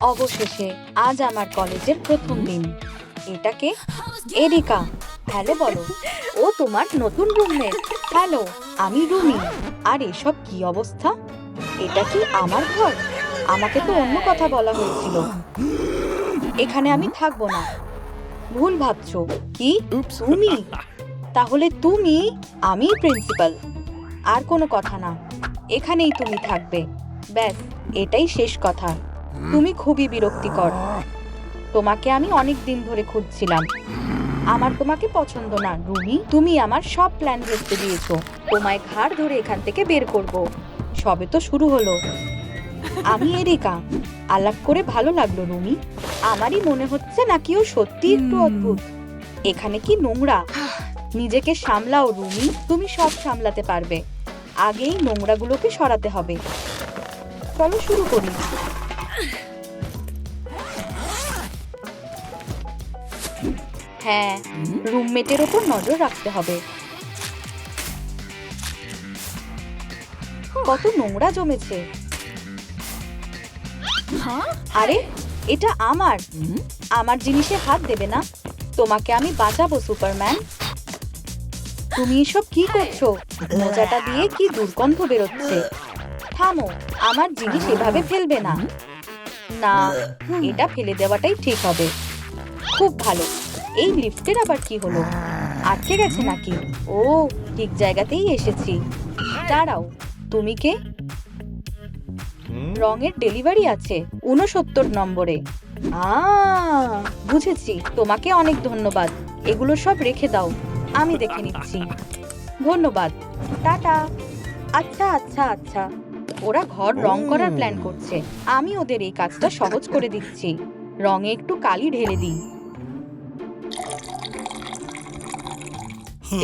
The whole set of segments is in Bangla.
অবশেষে আজ আমার কলেজের প্রথম দিন। এটাকে এরিকা। হ্যালো বলো। ও তোমার নতুন রুমমেট। হ্যালো, আমি রুমি। আর এসব কি অবস্থা? এটা কি আমার ঘর? আমাকে তো অন্য কথা বলা হয়েছিল। এখানে আমি থাকবো না। ভুল ভাবছো। কি তুমি? তাহলে তুমি? আমি প্রিন্সিপাল। আর কোনো কথা না, এখানেই তুমি থাকবে। ব্যাস, এটাই শেষ কথা। তুমি খুবই বিরক্তিকর। তোমাকে আমি অনেক দিন ধরে খুঁজছিলাম। আমার তোমাকে পছন্দ না রুমি। তুমি আমার সব প্ল্যান ভেস্তে দিয়েছো। তোমায় ঘাড় ধরে এখান থেকে বের করব। সবে তো শুরু হলো। আমি এরিকা। আলাপ করে ভালো লাগলো রুমি। আমারই মনে হচ্ছে নাকি ও সত্যি একটু অদ্ভুত। এখানে কি নোংরা। নিজেকে সামলাও রুমি, তুমি সব সামলাতে পারবে। আগেই নোংরাগুলোকে সরাতে হবে। চলো শুরু করি। হ্যাঁ, রুমমেটের ওপর নজর রাখতে হবে। কত নোংরা জমেছে। আরে, এটা আমার। আমার জিনিসে হাত দেবে না। তোমাকে আমি বাঁচাবো সুপারম্যান। তুমি এসব কি করছো? মোজাটা দিয়ে কি দুর্গন্ধ বেরোচ্ছে। থামো, আমার জিনিস এভাবে ফেলবে না। না, এটা ফেলে দেওয়াটাই ঠিক হবে। খুব ভালো। এই লিফটের আবার কি হলো? আটকে গেছে নাকি? ও, ঠিক জায়গাতেই এসেছি। দাঁড়াও, তুমি কে? রঙের ডেলিভারি আছে 69 নম্বরে। বুঝেছি। তোমাকে অনেক ধন্যবাদ। এগুলো সব রেখে দাও, আমি দেখে নিচ্ছি। ধন্যবাদ। টাটা। আচ্ছা আচ্ছা আচ্ছা, ওরা ঘর রং করার প্ল্যান করছে। আমি ওদের এই কাজটা সহজ করে দিচ্ছি। রঙে একটু কালি ঢেলে দিই।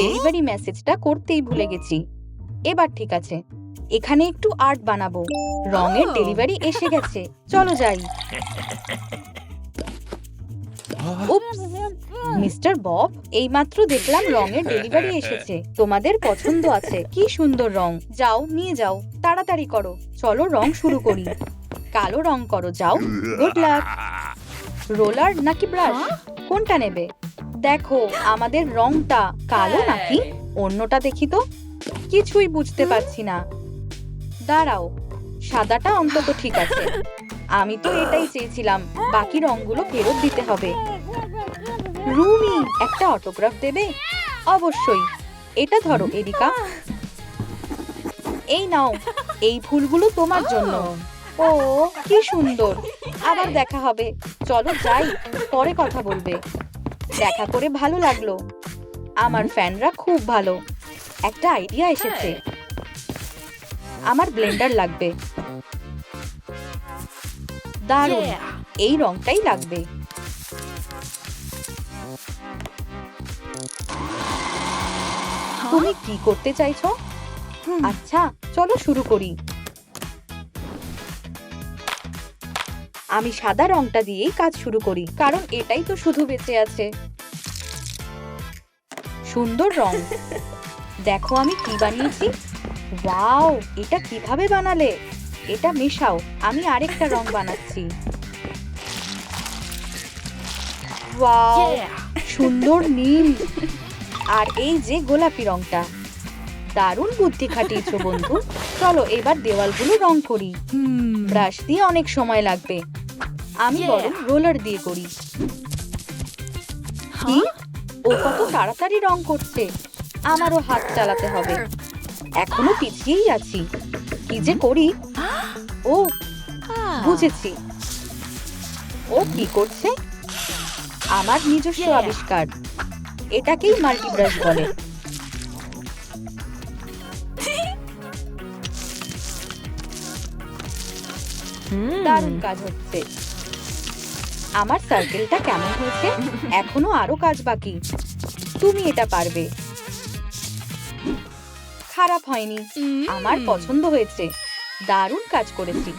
ডেলিভারি মেসেজটা করতেই ভুলে গেছি। এবার ঠিক আছে। এখানে একটু আর্ট বানাবো। রঙের ডেলিভারি এসে গেছে। চলো যাই। উপস, মিস্টার বব, এইমাত্র দেখলাম রঙের ডেলিভারি এসেছে। তোমাদের পছন্দ আছে। কি সুন্দর রং। যাও, নিয়ে যাও। তাড়াতাড়ি করো। চলো রং শুরু করি। কালো রং করো, যাও। Good luck. রোলার নাকি ব্রাশ, কোনটা নেবে? দেখো, আমাদের রংটা কালো নাকি অন্যটা দেখি তো। কিছুই বুঝতে পারছি না। দাঁড়াও, সাদাটা অন্তত ঠিক আছে। আমি তো এটাই চেয়েছিলাম। বাকি রংগুলো ফেরত দিতে হবে। রুমি, একটা অটোগ্রাফ দেবে? অবশ্যই। এটা ধরো এরিকা। এই নাও, এই ফুলগুলো তোমার জন্য। ও, কি সুন্দর। আবার দেখা হবে। চলো যাই, পরে কথা বলবে। দেখা করে ভালো লাগলো। আমার ফ্যানরা খুব ভালো। একটা আইডিয়া এসেছে। আমার ব্লেন্ডার লাগবে। দারুণ, এই রংটাই লাগবে। তুমি কি করতে চাইছো? আচ্ছা, চলো শুরু করি। আমি সাদা রংটা দিয়েই কাজ শুরু করি, কারণ এটাই তো শুধু বেঁচে আছে। সুন্দর রং। দেখো আমি কি বানিয়েছি। ওয়াও, এটা কিভাবে বানালে? এটা মেশাও, আমি আরেকটা রং বানাচ্ছি। ওয়াও, সুন্দর নীল। আর এই যে গোলাপি রংটা। দারুণ বুদ্ধি খাটিয়েছো বন্ধু। চলো এবার দেওয়ালগুলো রং করি। ব্রাশ দিয়ে অনেক সময় লাগবে। আমি বরং রোলার দিয়ে করি। কি? ও কত তাড়াতাড়ি রং করছে। আমারও হাত চালাতে হবে। এখনো পিছিয়েই আছি। কি যে করি। ও, বুঝেছি। ও কি করছে? আমার নিজস্ব আবিষ্কার। এটাকেই মাল্টিব্রাশ বলে। দারুণ কাজ হচ্ছে। আমার সার্কেলটা কেমন হয়েছে? এখনো আরো কাজ বাকি। তুমি এটা পারবে। খারাপ হয়নি। আমার পছন্দ হয়েছে। দারুণ কাজ করেছি।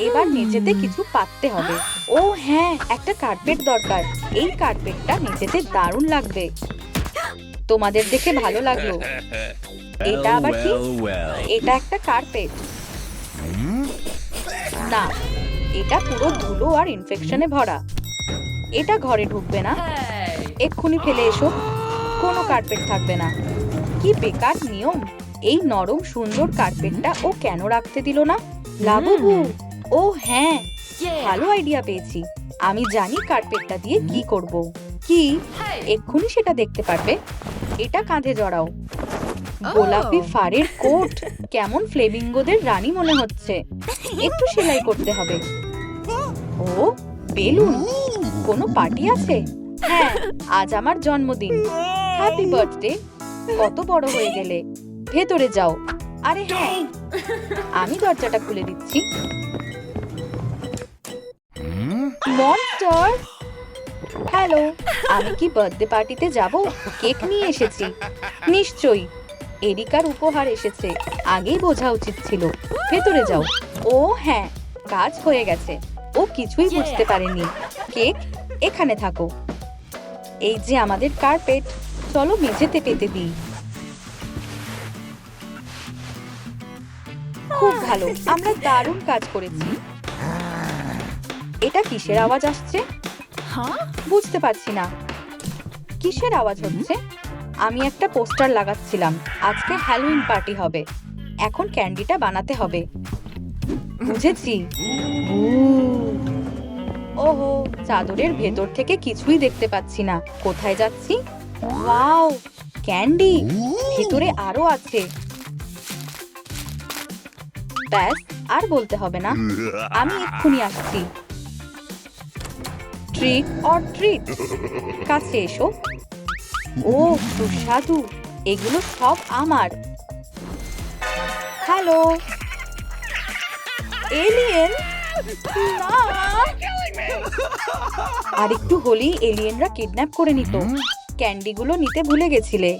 এবার মেঝেতে কিছু পাততে হবে। ও হ্যাঁ, একটা কার্পেট দরকার। এই কার্পেটটা মেঝেতে দারুণ লাগবে। তোমাদের দেখে ভালো লাগলো। এটা আবার কি? এটা একটা কার্পেট না, এটা পুরো ধুলো আর ইনফেকশনে ভরা। এটা ঘরে ঢুকবে না, এক্ষুনি ফেলে এসো। কোনো কার্পেট থাকবে না। কি বেকার নিয়ম। এই নরম সুন্দর কার্পেটটা ও কেন রাখতে দিল না? লাবুবু, ও হ্যাঁ, ভালো আইডিয়া পেয়েছি। আমি জানি কার্পেটটা দিয়ে কি করব। কি? এক্ষুনি সেটা দেখতে পারবে। এটা কাঁধে জড়াও। গোলাপি ফারের কোট, কেমন ফ্লেমিঙ্গোদের রানী মনে হচ্ছে। একটু সেলাই করতে হবে। ও বেলুন, কোনো পার্টি আছে? হ্যাঁ, আজ আমার জন্মদিন। Happy birthday. কত বড় হয়ে গেলে। ভেতরে যাও। আরে হ্যাঁ, আমি দরজাটা খুলে দিচ্ছি। মনস্টার, হ্যালো, আমি কি বার্থডে পার্টিতে যাব? কেক নিয়ে এসেছি। নিশ্চয়ই, এরিকার উপহার এসেছে। আগেই বোঝা উচিত ছিল। ভেতরে যাও। ও হ্যাঁ, কাজ হয়ে গেছে। ও কিছুই বুঝতে পারেনি। কেক এখানে থাকো। এই যে আমাদের কার্পেট, চলো মেঝেতে পেতে দিই। খুব ভালো, আমরা দারুণ কাজ করেছি। এটা কিসের আওয়াজ আসছে? বুঝতে পারছি না। কিসের আওয়াজ হচ্ছে? আমি একটা পোস্টার লাগাচ্ছিলাম, আজকে হ্যালোউইন পার্টি হবে। এখন ক্যান্ডিটা বানাতে হবে। বুঝেছি। ওহো, চাদরের ভেতর থেকে কিছুই দেখতে পাচ্ছি না। কোথায় যাচ্ছি? ওয়াও, ক্যান্ডি ভেতরে আরো আছে। ব্যাস, আর বলতে হবে না। আমি এক্ষুনি আসছি। ট্রিক অর ট্রিট, কাছে এসো। ও সুস্বাদু, এগুলো সব আমার। Hello alien. না, আর একটু হলেই এলিয়েনরা কিডন্যাপ করে নিত। ক্যান্ডিগুলো নিতে ভুলে গেছিলে।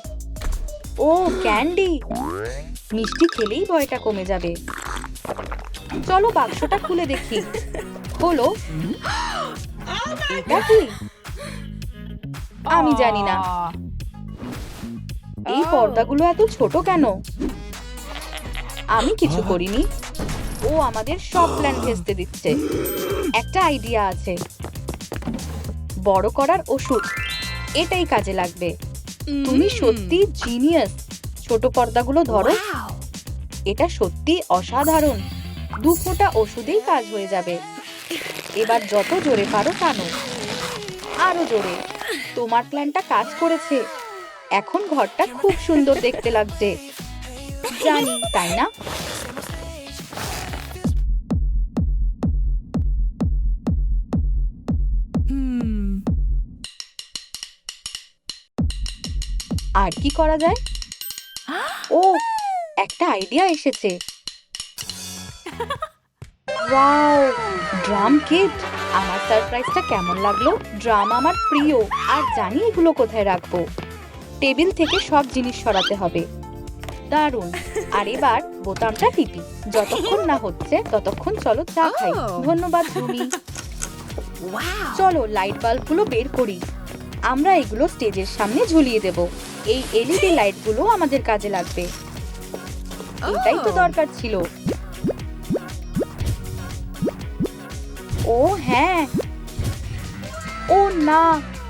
ও ক্যান্ডি, মিষ্টি খেলেই ভয়টা কমে যাবে। চলো বাক্সটা খুলে দেখি। খোলো। এটা কি? আমি জানি না। এই পর্দাগুলো এত ছোট কেন? আমি কিছু করিনি। ও আমাদের সব প্ল্যান ভেস্তে দিচ্ছে। একটা আইডিয়া আছে। বড় করার ওষুধ, এটাই কাজে লাগবে। তুমি সত্যি জিনিয়াস। ছোট পর্দাগুলো ধরো। এটা সত্যি অসাধারণ। 2 ফোঁটা ওষুধেই কাজ হয়ে যাবে। এবার যত জোরে পারো টানো। আরো জোরে। তোমার প্ল্যানটা কাজ করেছে। এখন ঘরটা খুব সুন্দর দেখতে লাগছে। জানি, তাই না? আর কি করা যায়? ও, একটা আইডিয়া এসেছে। Wow, drum kit. আমার সারপ্রাইজটা কেমন লাগলো? ড্রাম আমার প্রিয়, আর জানি এগুলো কোথায় রাখবো। টেবিল থেকে সব জিনিস সরাতে হবে। দারুণ। আর এবার বোতামটা টিপি। যতক্ষণ না হচ্ছে ততক্ষণ চলো চা খাই। ধন্যবাদ রুমি। চলো লাইট বাল্বগুলো বের করি। আমরা এগুলো স্টেজের সামনে ঝুলিয়ে দেব। এই এলইডি লাইটগুলো আমাদের কাজে লাগবে। এটাই তো দরকার ছিল। ও হ্যাঁ, ও না,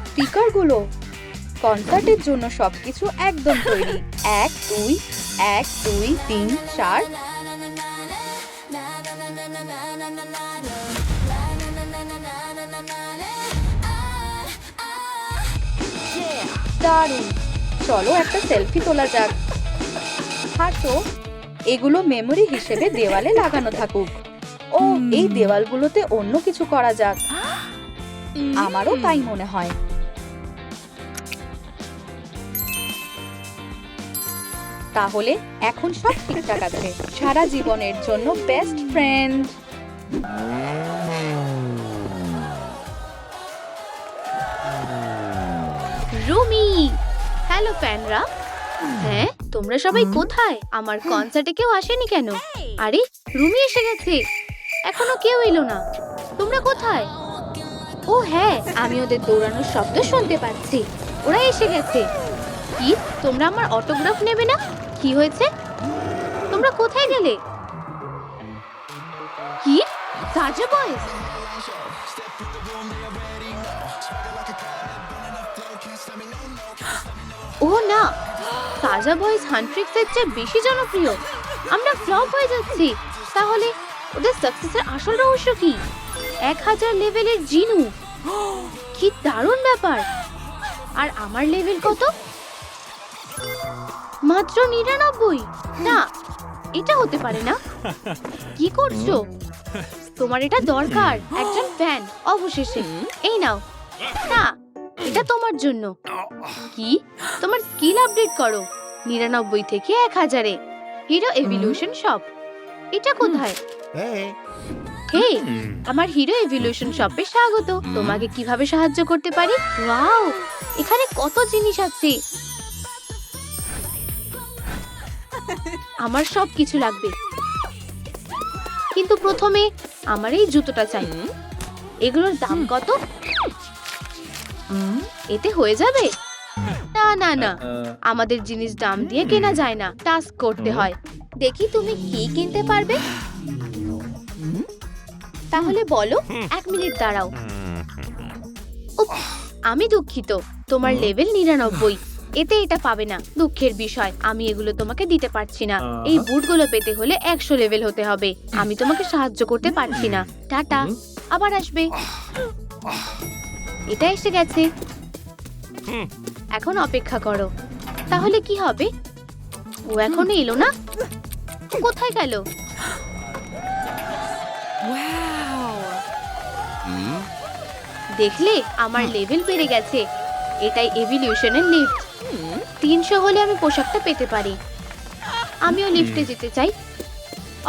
স্পিকারগুলো। কনসার্টের জন্য সবকিছু একদম তৈরি। 1 2 1 2 3 4। দারুণ। চলো একটা সেলফি তোলা যাক। হাঁটো। এগুলো মেমোরি হিসেবে দেওয়ালে লাগানো থাকুক। ও এই দেওয়ালগুলোতে অন্য কিছু করা যাক। আমারও তাই মনে হয়। তাহলে এখন সব ঠিকঠাক আছে। সারা জীবনের জন্য বেস্ট ফ্রেন্ড। রুমি, হ্যালো ফ্যানরা। হ্যাঁ, তোমরা সবাই কোথায়? আমার কনসার্টে কেউ আসেনি কেন? আরে রুমি এসে গেছে। এখনো কেউ এলো না। তোমরা কোথায়? ও হ্যাঁ, আমি ওদের দৌড়ানোর শব্দ শুনতে পাচ্ছি। ওরা এসে গেছে। কি, তোমরা আমার অটোগ্রাফ নেবে না? কি হয়েছে? তোমরা কোথায় গেলে? কি, তাজা বয়েস, ও না, তাজা বয়েস হান্ট্রিক্সের চেয়ে বেশি জনপ্রিয়। আমরা ফ্লপ হয়ে যাচ্ছি। তাহলে ওদের সাকসেসের আসল রহস্য কি? 1000 লেভেলের জিনু, কি দারুণ ব্যাপার। আর আমার লেভেল কত? মাত্র 99। না, এটা হতে পারে না। কি করছো? তোমার এটা দরকার, একজন ফ্যান অবশেষে। এই নাও। না, এটা তোমার জন্য। কি? তোমার স্কিল আপডেট করো 99 থেকে 1000-এ। Hero evolution shop. এটা কোথায়? হে, আমার হিরো এভলিউশন শপে স্বাগত। তোমাকে কিভাবে সাহায্য করতে পারি? ওয়াও, এখানে কত জিনিস আছে। আমার সব কিছু লাগবে, কিন্তু প্রথমে আমার এই জুতোটা চাই। এগুলোর দাম কত? এতে হয়ে যাবে? না না না, আমাদের জিনিস দাম দিয়ে কেনা যায় না, টাস্ক করতে হয়। দেখি তুমি কি কিনতে পারবে। তাহলে বলো, 1 মিনিট দাঁড়াও। উফ, আমি দুঃখিত, তোমার লেভেল 99। এতে এটা পাবে না। দুঃখের বিষয়, আমি এগুলো তোমাকে দিতে পারছি না। এই বুটগুলো পেতে হলে 100 লেভেল হতে হবে। আমি তোমাকে সাহায্য করতে পারছি না। টাটা, আবার আসবে। এটা এসে গেছে, এখন অপেক্ষা করো। তাহলে কি হবে? ও এখনো এলো না, কোথায় গেল? দেখলে, আমার লেভেল বেড়ে গেছে। এটাই এভলিউশনের লিফট। 300 হলে আমি পোশাকটা পেতে পারি। আমিও লিফটে যেতে চাই।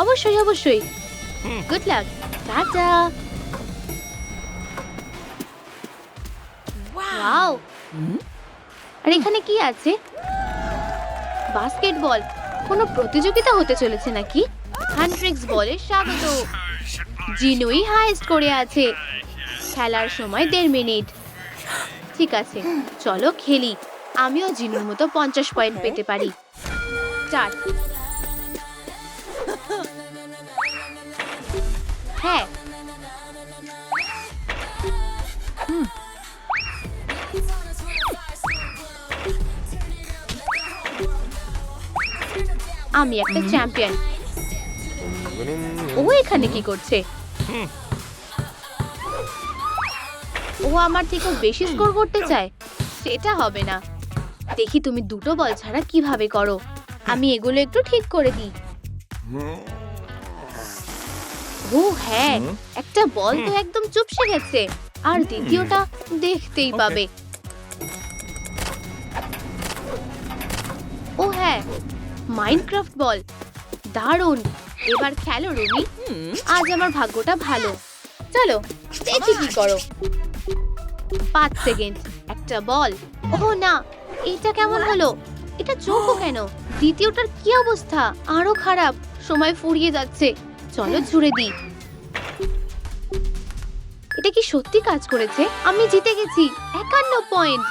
অবশ্যই অবশ্যই। Good luck. টাটা। ওয়াও, আর এখানে কি আছে? বাস্কেটবল। কোনো প্রতিযোগিতা হতে চলেছে নাকি? হান্ট্রিক্স বলে স্বাগত। জিনুই হাইস্ট করে আছে। খেলার সময় 1.5 মিনিট। ঠিক আছে, চলো খেলি। আমিও জিনুর মতো 50 পয়েন্ট পেতে পারি। স্টার্ট। হ্যাঁ, আমি একটা চ্যাম্পিয়ন। ও এখানে কি করছে? ও আমার থেকে বেশি স্কোর করতে চায়। সেটা হবে না। দেখি তুমি 2টো বল ছাড়া কিভাবে করো। আমি এগুলো একটু ঠিক করে দিই। ও হ্যাঁ, একটা বল তো একদম চুপসে গেছে। আর দ্বিতীয়টা দেখতেই পাবে। ও হ্যাঁ, মাইনক্রাফট বল। দারুণ। এবার খেলো রুমি। আজ আমার ভাগ্যটা ভালো। চলো দেখি কি করো। 5 সেকেন্ড, একটা বল। ও না, এটা কেমন হলো? এটা চোখও কেন? দ্বিতীয়টার কি অবস্থা? আরো খারাপ। সময় ফুরিয়ে যাচ্ছে। চলো ছুড়ে দিই। এটা কি সত্যি কাজ করেছে? আমি জিতে গেছি। 51 পয়েন্ট।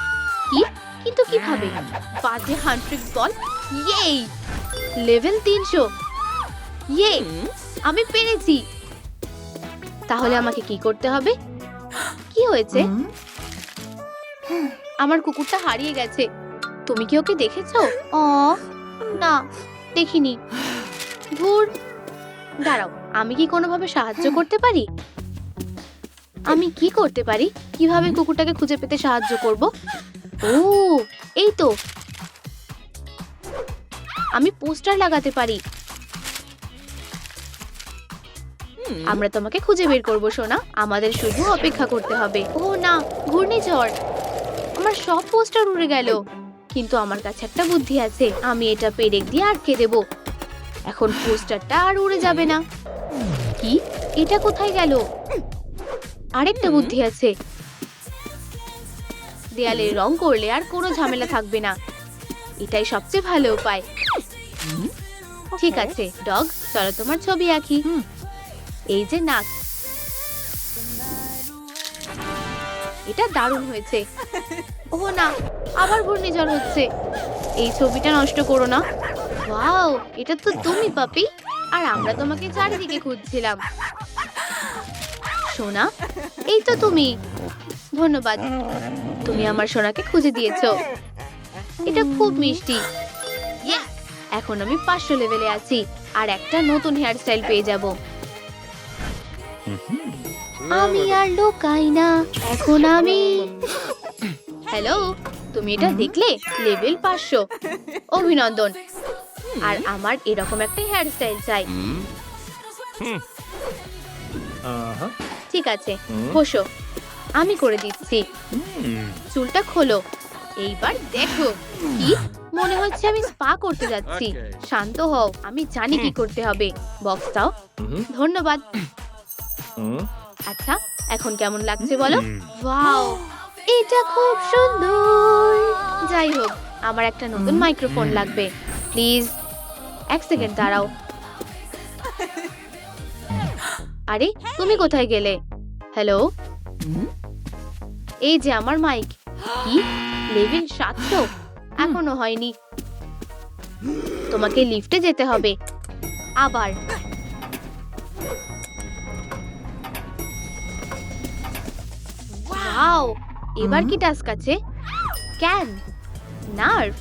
কি? কিন্তু কিভাবে? বাজে হান্ট্রিক্স বল। ইয়ে, লেভেল 300। ইয়ে, আমি পেরেছি। তাহলে আমাকে কি করতে হবে? কি হয়েছে? আমার কুকুরটা হারিয়ে গেছে। তুমি কি ওকে দেখেছো? না, দেখিনি। ধুর। দাঁড়াও, আমি কি কোনোভাবে সাহায্য করতে পারি? আমি কি করতে পারি? কিভাবে কুকুরটাকে খুঁজে পেতে সাহায্য করব? ও, এই তো। আমি পোস্টার লাগাতে পারি। আমরা তোমাকে খুঁজে বের করব সোনা। আমাদের শুধু অপেক্ষা করতে হবে। ও না, ঘূর্ণিঝড়। আমার সব পোস্টার উড়ে গেল। কিন্তু আমার কাছে একটা বুদ্ধি আছে। আমি এটা পেরেক দিয়ে আটকে দেব। এখন পোস্টারটা আর উড়ে যাবে না। কি? এটা কোথায় গেল? আরেকটা বুদ্ধি আছে। দেয়ালে রং করলে আর কোনো ঝামেলা থাকবে না। এটাই সবচেয়ে ভালো উপায়। ঠিক আছে ডগ, চলো তোমার ছবি আঁকি। এই যে নাক। এটা দারুণ হয়েছে। ও না, আবার ঘূর্ণিঝড় হচ্ছে। এই ছবিটা নষ্ট করো না। ওয়াও, এটা তো তুমি পাপি। আর আমরা তোমাকে চারিদিকে খুঁজছিলাম। সোনা, এই তো তুমি। ধন্যবাদ, তুমি আমার সোনাকে খুঁজে দিয়েছো। এটা খুব মিষ্টি। Yes! এখন আমি 500 লেভেলে আছি আর একটা নতুন হেয়ার স্টাইল পেয়ে যাব। আমি আর লোকাই না, এখন আমি। হ্যালো, তুমি এটা দেখলে? লেভেল 500। অভিনন্দন। আর আমার এরকম একটা হেয়ার স্টাইল চাই। ঠিক আছে, বসো, আমি করে দিচ্ছি। চুলটা খোলো। এইবার দেখো। কি মনে হচ্ছে আমি স্পা করতে যাচ্ছি। শান্ত হও, আমি জানি কি করতে হবে। বক্স দাও। ধন্যবাদ। আচ্ছা, এখন কেমন লাগছে বলো? ওয়াও, এটা খুব সুন্দর। যাই হোক, আমার একটা নতুন মাইক্রোফোন লাগবে। প্লিজ 1 সেকেন্ড দাঁড়াও। আরে, তুমি কোথায় গেলে? হ্যালো, এই যে আমার মাইক। কি লেভেল 700? এখনো হয়নি। তোমাকে লিফটে যেতে হবে। আবার ওয়াও, এবার কি টাস্ক আছে? Can nerve.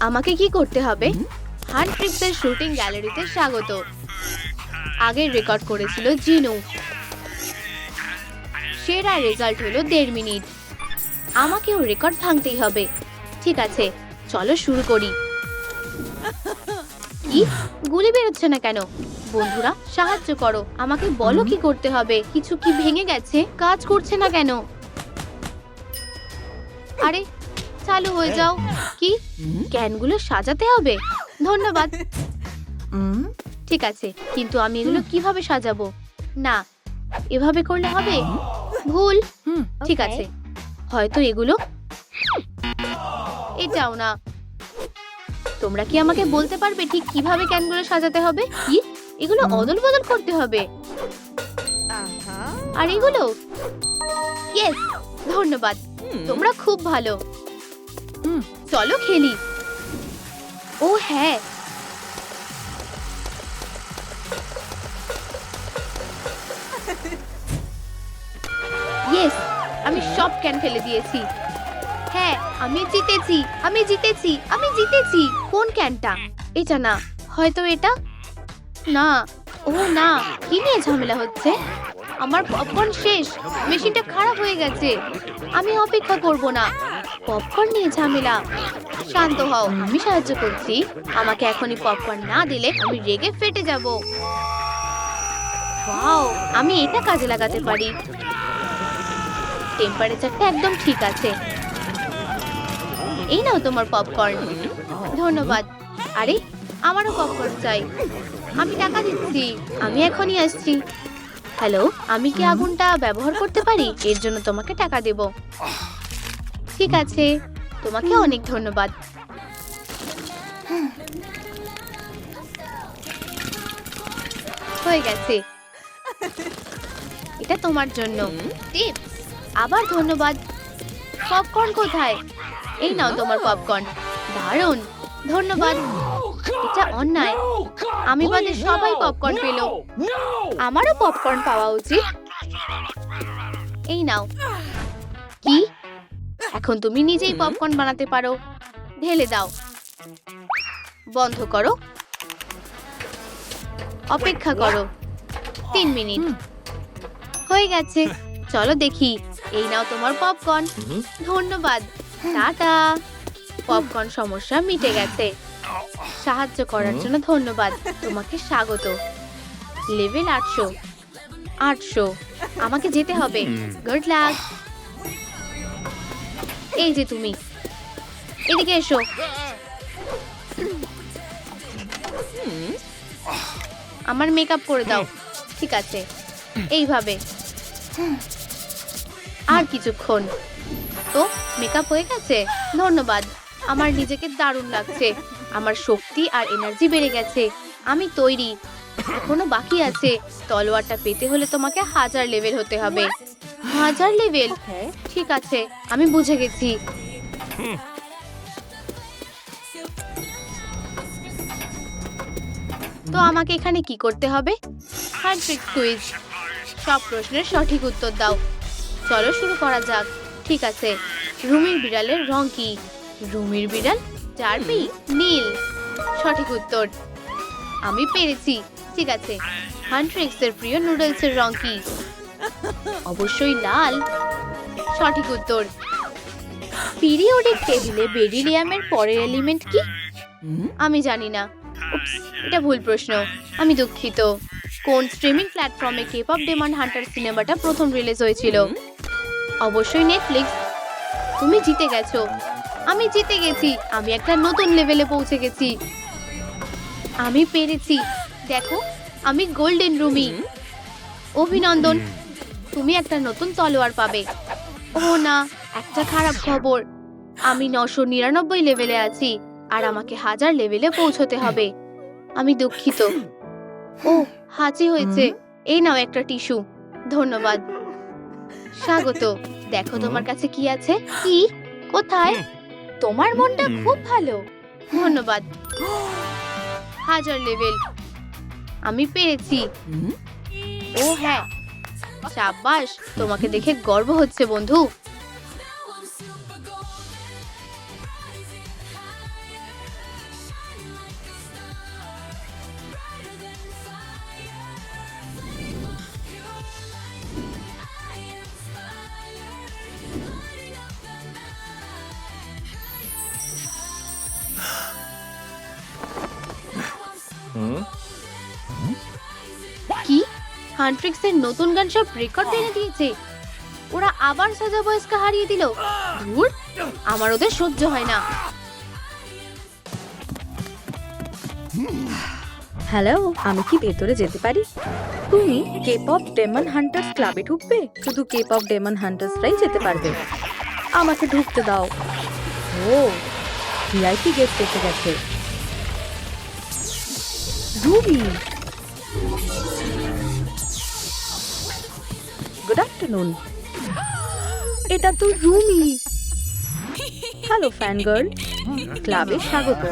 আমাকে কি করতে হবে? হান্ট ট্রিক্সের শুটিং গ্যালারিতে স্বাগত। আগে রেকর্ড করেছিল জিনু। সেরা রেজাল্ট হলো 1.5 মিনিট। আমাকেও রেকর্ড ভাঙতেই হবে। ঠিক আছে, চলো শুরু করি। কি গুলি বেরোচ্ছে না কেন? বন্ধুরা, সাহায্য করো, আমাকে বলো কি করতে হবে। কিছু কি ভেঙে গেছে? কাজ করছে না কেন? আরে, চালু হয়ে যাও। কি ক্যানগুলো সাজাতে হবে? ধন্যবাদ। ঠিক আছে, কিন্তু আমি এগুলো কিভাবে সাজাবো? না, এভাবে করলে হবে? ভুল। ঠিক আছে, হয়তো এগুলো। এটাও না। তোমরা কি আমাকে বলতে পারবে ঠিক কিভাবে ক্যানগুলো সাজাতে হবে? কি এগুলো অদল বদল করতে হবে? আর এগুলো? ইয়েস, ধন্যবাদ, তোমরা খুব ভালো। চলো খেলি। ও হ্যাঁ, ইয়েস, আমি সব ক্যান ফেলে দিয়েছি। হ্যাঁ, আমি জিতেছি, আমি জিতেছি, আমি জিতেছি। কোন ক্যানটা? এটা না, হয়তো এটা না। ও না, কি নিয়ে ঝামেলা হচ্ছে? আমার পপকর্ন শেষ, মেশিনটা খারাপ হয়ে গেছে। আমি অপেক্ষা করব না। পপকর্ন নিয়ে ঝামেলা। শান্ত হও, আমি সাহায্য করছি। আমাকে এখনই পপকর্ন না দিলে আমি রেগে ফেটে যাব। ওয়াও, আমি এটা কাজে লাগাতে পারি। টেম্পারেচারটা একদম ঠিক আছে। এই নাও তোমার পপকর্ন। ধন্যবাদ। আরে, আমারও পপকর্ন চাই। আমি টাকা দিচ্ছি, আমি এখনই আসছি। হ্যালো, আমি কি আগুনটা ব্যবহার করতে পারি? এর জন্য তোমাকে টাকা দেব। ঠিক আছে, তোমাকে অনেক ধন্যবাদ। হয়ে গেছে। এটা তোমার জন্য টিপস। আবার ধন্যবাদ। পপকর্ন কোথায়? এই নাও তোমার পপকর্ন। দারুণ, ধন্যবাদ। এটা অন্যায়। আমি বাদে সবাই পপকর্ন পেল। আমারও পপকর্ন পাওয়া উচিত। এই নাও। কি? এখন তুমি নিজেই পপকর্ন বানাতে পারো। ঢেলে দাও। বন্ধ করো। অপেক্ষা করো 3 মিনিট। হয়ে গেছে, চলো দেখি। এই নাও তোমার পপকর্ন। ধন্যবাদ। টাটা। পপকর্ন সমস্যা মিটে গেছে। সাহায্য করার জন্য ধন্যবাদ। তোমাকে স্বাগত। লেভেল 800। 800। আমাকে যেতে হবে। Good luck. এই যে তুমি, এদিকে এসো। আমার মেকআপ করে দাও। ঠিক আছে, এইভাবে। আর কিছুক্ষণ। তো মেকআপ হয়ে গেছে। ধন্যবাদ। আমার নিজেকে দারুণ লাগছে। আমার শক্তি আর এনার্জি বেড়ে গেছে। আমি তৈরি। এখনো বাকি আছে। তলোয়ারটা পেতে হলে তোমাকে 1000 লেভেল হতে হবে। 1000 লেভেল? ঠিক আছে, আমি বুঝে গেছি। তো আমাকে এখানে কি করতে হবে? Hunt tricks quiz. সব প্রশ্নের সঠিক উত্তর দাও। চলো শুরু করা যাক। ঠিক আছে, রুমির বিড়ালের রং কি? রুমির বিড়াল ডার্বি নীল। সঠিক উত্তর। আমি পেরেছি। ঠিক আছে, হান্ট্রিক্সের প্রিয় নুডলসের রং কি? অবশ্যই লাল। সঠিক উত্তর। পিরিয়ডিক টেবিলে বেরিলিয়ামের পরের এলিমেন্ট কি? আমি জানি না। উপস, এটা ভুল প্রশ্ন। আমি দুঃখিত। কোন স্ট্রিমিং প্ল্যাটফর্মে কেপ অফ ডেমন হান্টার সিনেমাটা প্রথম রিলিজ হয়েছিল? অবশ্যই নেটফ্লিক্স। তুমি জিতে গেছো। আমি জিতে গেছি। আমি একটা নতুন লেভেলে পৌঁছে গেছি। আমি পেরেছি। দেখো, আমি গোল্ডেন রুমি। অভিনন্দন, তুমি একটা নতুন তলোয়ার পাবে। ও না, একটা খারাপ খবর। আমি 999 লেভেলে আছি আর আমাকে 1000 লেভেলে পৌঁছতে হবে। আমি দুঃখিত। ও, হাঁচি হয়েছে। এই নাও একটা টিস্যু। ধন্যবাদ। স্বাগত। দেখো তোমার কাছে কি আছে। কি? কোথায়? তোমার মনটা খুব ভালো। ধন্যবাদ। 1000 লেভেল। আমি পেরেছি। ও হ্যাঁ, সাব্বাস, তোমাকে দেখে গর্ব হচ্ছে বন্ধু। কি? হান্ট্রিক্সের নতুন গান সব রেকর্ড ভেঙে দিয়েছে। ওরা আবার সাজা বয়সকে হারিয়ে দিল। ধুর, আমার ওদের সহ্য হয় না। হ্যালো, আমি কি ভেতরে যেতে পারি? তুমি কেপ অফ ডেমন হান্টার্স ক্লাবে ঢুকবে? শুধু কেপ অফ ডেমন হান্টার্সরাই যেতে পারবে। আমাকে ঢুকতে দাও। ও, ভিআইপি গেস্ট এসে গেছে। Rumi, good afternoon. এটা তো রুমি। হ্যালো ফ্যান গার্ল, ক্লাবে স্বাগত।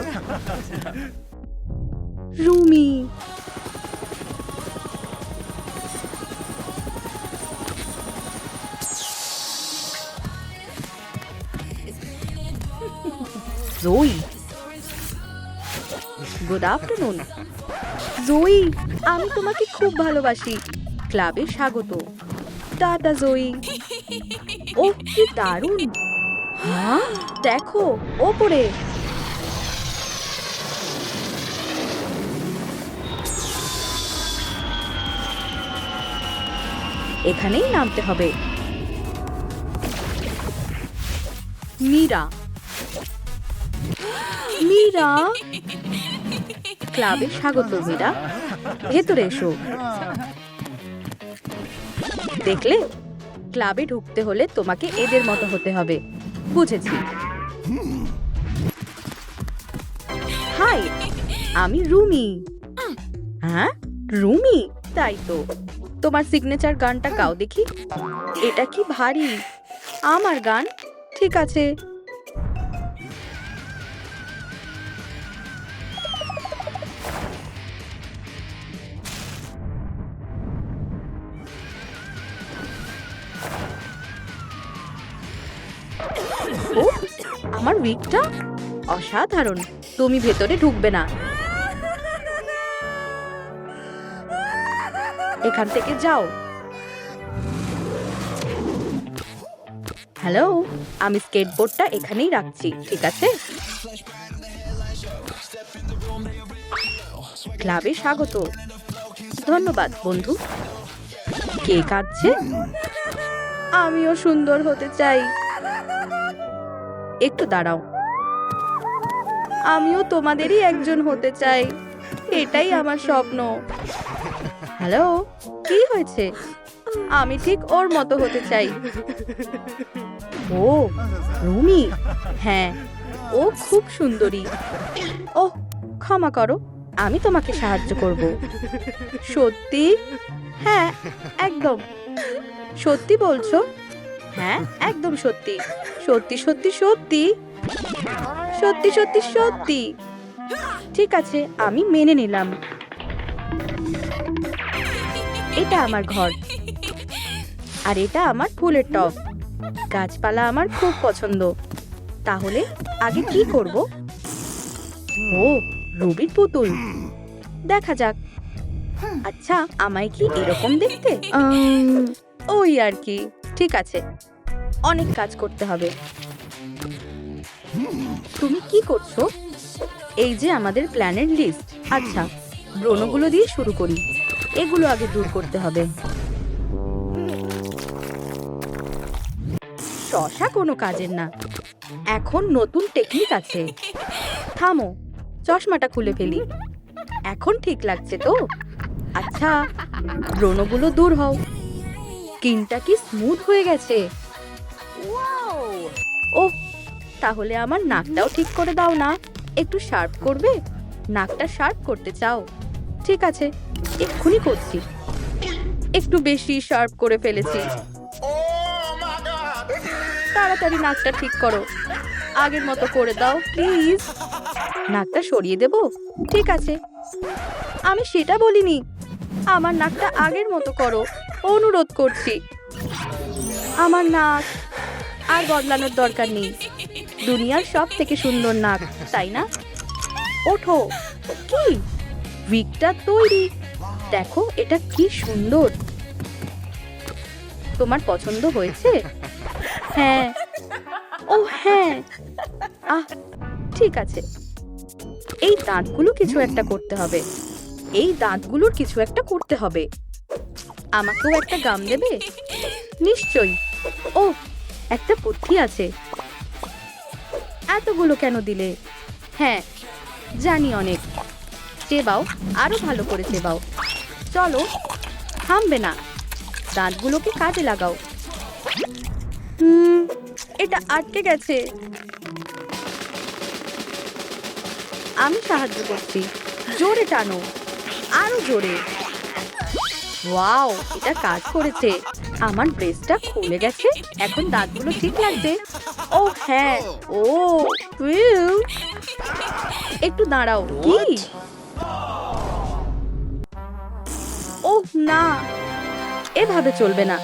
Rumi, Joey, good afternoon. Joey, আমি তোমাকে খুব ভালোবাসি। ক্লাবে স্বাগত। টাটা জোই। ও কি দারুণ। হ্যাঁ, দেখো ওপরে। এখানেই নামতে হবে। মীরা, মীরা, ক্লাবে স্বাগত। মীরা, ভেতরে এসো। দেখলে, ক্লাবে ঢুকতে হলে তোমাকে এদের মতো হতে হবে। বুঝেছি। হাই, আমি রুমি। হ্যাঁ, রুমি, তাই তো। তোমার সিগনেচার গানটা গাও দেখি। এটা কি ভারী। আমার গান? ঠিক আছে। ও, আমার উইকটা অসাধারণ। তুমি ভেতরে ঢুকবে না। এখান থেকে যাও। হ্যালো, আমি স্কেটবোর্ডটা এখানেই রাখছি, ঠিক আছে? ক্লাবে স্বাগত। ধন্যবাদ বন্ধু। কে কাঁদছে? আমিও সুন্দর হতে চাই। একটু দাঁড়াও। আমিও তোমাদেরই একজন হতে চাই। এটাই আমার স্বপ্ন। হ্যালো, কি হয়েছে? আমি ঠিক ওর মতো হতে চাই। ও, রুমি। হ্যাঁ, ও খুব সুন্দরী। ওহ, ক্ষমা করো, আমি তোমাকে সাহায্য করব। সত্যি? হ্যাঁ, একদম। সত্যি বলছো? হ্যাঁ, একদম সত্যি। সত্যি সত্যি সত্যি সত্যি সত্যি সত্যি। ঠিক আছে, আমি মেনে নিলাম। এটা আমার ঘর। আর এটা আমার ফুলের টব। গাছপালা আমার খুব পছন্দ। তাহলে আগে কি করব? ও, রুবির পুতুল। দেখা যাক। আচ্ছা, আমায় কি এরকম দেখতে? ওই আর কি। ঠিক আছে, অনেক কাজ করতে হবে। তুমি কি করছো? এই যে আমাদের প্ল্যানের লিস্ট। আচ্ছা, ব্রণগুলো দিয়ে শুরু করি। এগুলো আগে দূর করতে হবে। শশা কোনো কাজের না। এখন নতুন টেকনিক আছে। থামো, চশমাটা খুলে ফেলি। এখন ঠিক লাগছে তো? আচ্ছা, ব্রণগুলো দূর হও। স্কিনটা কি স্মুথ হয়ে গেছে। ওহ, তাহলে আমার নাকটাও ঠিক করে দাও না। একটু শার্প করবে? নাকটা শার্প করতে চাও? ঠিক আছে, এক্ষুনি করছি। একটু বেশি শার্প করে ফেলেছি। তাড়াতাড়ি নাকটা ঠিক করো। আগের মতো করে দাও প্লিজ। নাকটা সরিয়ে দেব? ঠিক আছে, আমি সেটা বলিনি। আমার নাকটা আগের মতো করো, অনুরোধ করছি। আমার নাক আর বদলানোর দরকার নেই। দুনিয়ার সব থেকে সুন্দর নাক, তাই না? ওঠো। কি, উইগটা তৈরি। দেখো এটা কি সুন্দর। তোমার পছন্দ হয়েছে? হ্যাঁ। ও হ্যাঁ। আহ, ঠিক আছে। এই দাঁতগুলো কিছু একটা করতে হবে। এই দাঁতগুলোর কিছু একটা করতে হবে। আমাকেও একটা গাম দেবে? নিশ্চয়ই। ও, একটা বুদ্ধি আছে। এতগুলো কেন দিলে? হ্যাঁ, জানি অনেক। চেবাও, আরো ভালো করে চেবাও। চলো, থামবে না। দাঁতগুলোকে কাজে লাগাও। এটা আটকে গেছে। আমি সাহায্য করছি। জোরে টানো, আরো জোরে। ওয়াও, এটা কাজ করেছে। আমার ব্রেসটা খুলে গেছে। এখন দাঁতগুলো ঠিক লাগছে। ও হ্যাঁ। ও উইউ। একটু দাঁড়াও। কি? ওহ না, এভাবে চলবে না।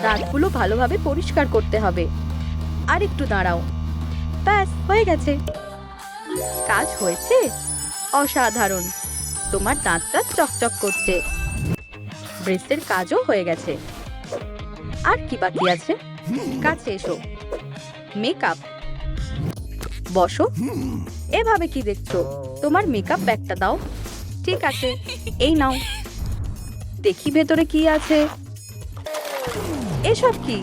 দাঁতগুলো ভালোভাবে পরিষ্কার করতে হবে। আর একটু দাঁড়াও। ব্যাস, হয়ে গেছে। কাজ হয়েছে। অসাধারণ। তোমার দাঁতটা চকচক করছে। ব্রেসের কাজও হয়ে গেছে। আর কি বাকি আছে? কাছে এসো। মেকআপ। বসো। এভাবে কি দেখছো? তোমার মেকআপ ব্যাগটা দাও। ঠিক আছে, এই নাও। দেখি ভেতরে কি আছে। এসব কি?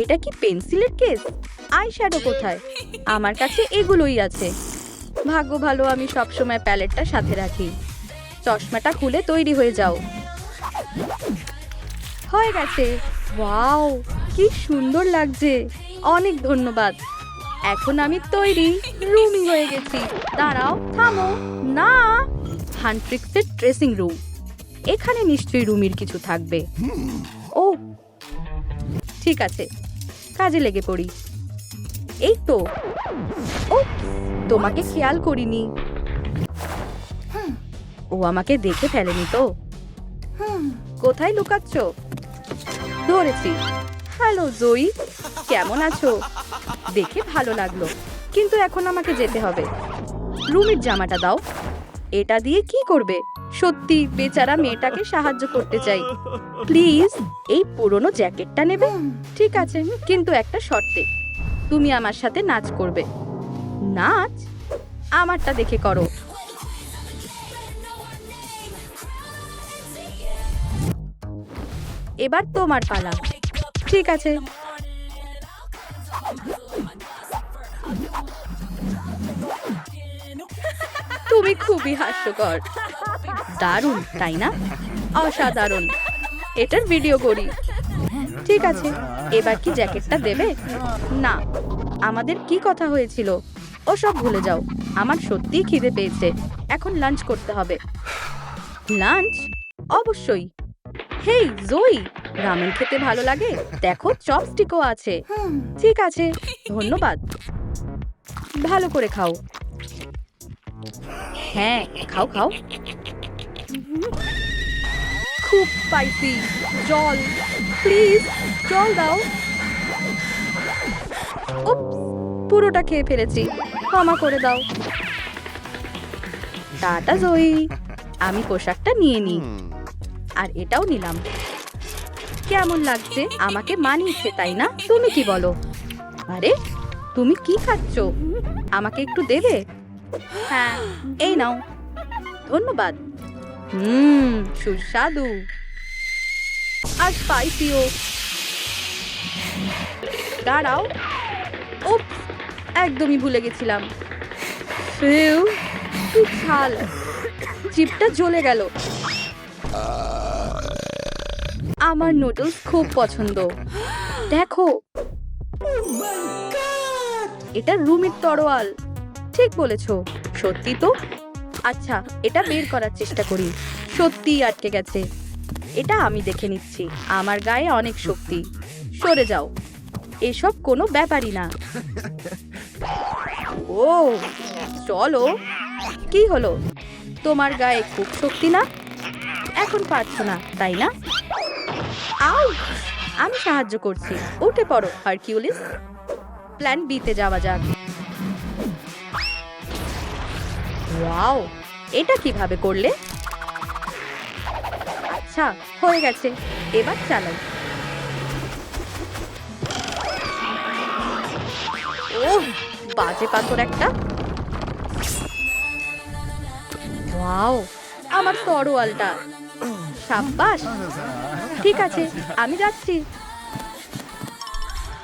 এটা কি পেন্সিলের কেস? আই শ্যাডো কোথায়? আমার কাছে এগুলোই আছে। ভাগ্য ভালো, আমি সবসময় প্যালেটটা সাথে রাখি। চশমাটা খুলে তৈরি হয়ে যাও। হয়ে গেছে। ওয়াও, কি সুন্দর লাগছে। অনেক ধন্যবাদ। এখন আমি তৈরি। রুমি হয়ে গেছি। দাঁড়াও, থামো। না, হান্ট্রিক্সের ড্রেসিং রুম। এখানে নিশ্চয়ই রুমির কিছু থাকবে। ও ঠিক আছে, কাজে লেগে পড়ি। এই তো। ও, তোমাকে খেয়াল করিনি। ও আমাকে দেখে ফেলেনি তো? কোথায় লুকাচ্ছ? ধরেছি। হ্যালো জয়ী, কেমন আছো? দেখে ভালো লাগলো, কিন্তু এখন আমাকে যেতে হবে। রুমির জামাটা দাও। এটা দিয়ে কি করবে? সত্যি বেচারা মেয়েটাকে সাহায্য করতে চাই। প্লিজ, এই পুরনো জ্যাকেটটা নেবে? ঠিক আছে, কিন্তু একটা শর্তে। তুমি আমার সাথে নাচ করবে। নাচ? আমারটা দেখে করো। এবার তোমার পালা। ঠিক আছে। তুমি খুবই হাস্যকর। দারুণ, তাই না? অসাধারণ। এটার ভিডিও করি। ঠিক আছে, এবার কি জ্যাকেটটা দেবে? না, আমাদের কি কথা হয়েছিল ওসব ভুলে যাও। আমার সত্যিই খিদে পেয়েছে। এখন লাঞ্চ করতে হবে। লাঞ্চ? অবশ্যই। হেই জয়ী, রামেন খেতে ভালো লাগে? দেখো, চপস্টিকও আছে। ঠিক আছে, ধন্যবাদ। ভালো করে খাও। হ্যাঁ, খাও খাও। খুব স্পাইসি। জল প্লিজ। জল দাও। উপস, পুরোটা খেয়ে ফেলেছি, ক্ষমা করে দাও। টাটা জয়ী। আমি পোশাকটা নিয়ে নিই, আর এটাও নিলাম। কেমন লাগছে? আমাকে মানিয়েছে তাই না? তুমি কি বলো? আরে তুমি কি খাচ্ছ? আমাকে একটু দেবে? হ্যাঁ, এই নাও। ধন্যবাদ। সুস্বাদু আর স্পাইসিও। দাঁড়াও। উপ, একদমই ভুলে গেছিলাম। ফিউ, কি ঝাল। জিভটা জ্বলে গেল। আমার নুডলস খুব পছন্দ। দেখো, এটা রুমির তরোয়াল। ঠিক বলেছো। সত্যি তো? আচ্ছা, এটা বের করার চেষ্টা করি। সত্যিই আটকে গেছে। এটা আমি দেখে নিচ্ছি। আমার গায়ে অনেক শক্তি। সরে যাও। এসব কোনো ব্যাপারই না। ও চলো। কি হলো? তোমার গায়ে খুব শক্তি না? এখন পারছো না তাই না? আউ, আমি সাহায্য করছি। উঠে পড়ো হারকিউলিস। প্ল্যান বিতে যাওয়া যাক। ওয়াও, এটা কিভাবে করলে? আচ্ছা, হয়ে গেছে। এবার চালাই। ওহ, বাজে পাথর একটা। ওয়াও, আমার তরোয়ালটা। সাব্বাস। ঠিক আছে, আমি যাচ্ছি।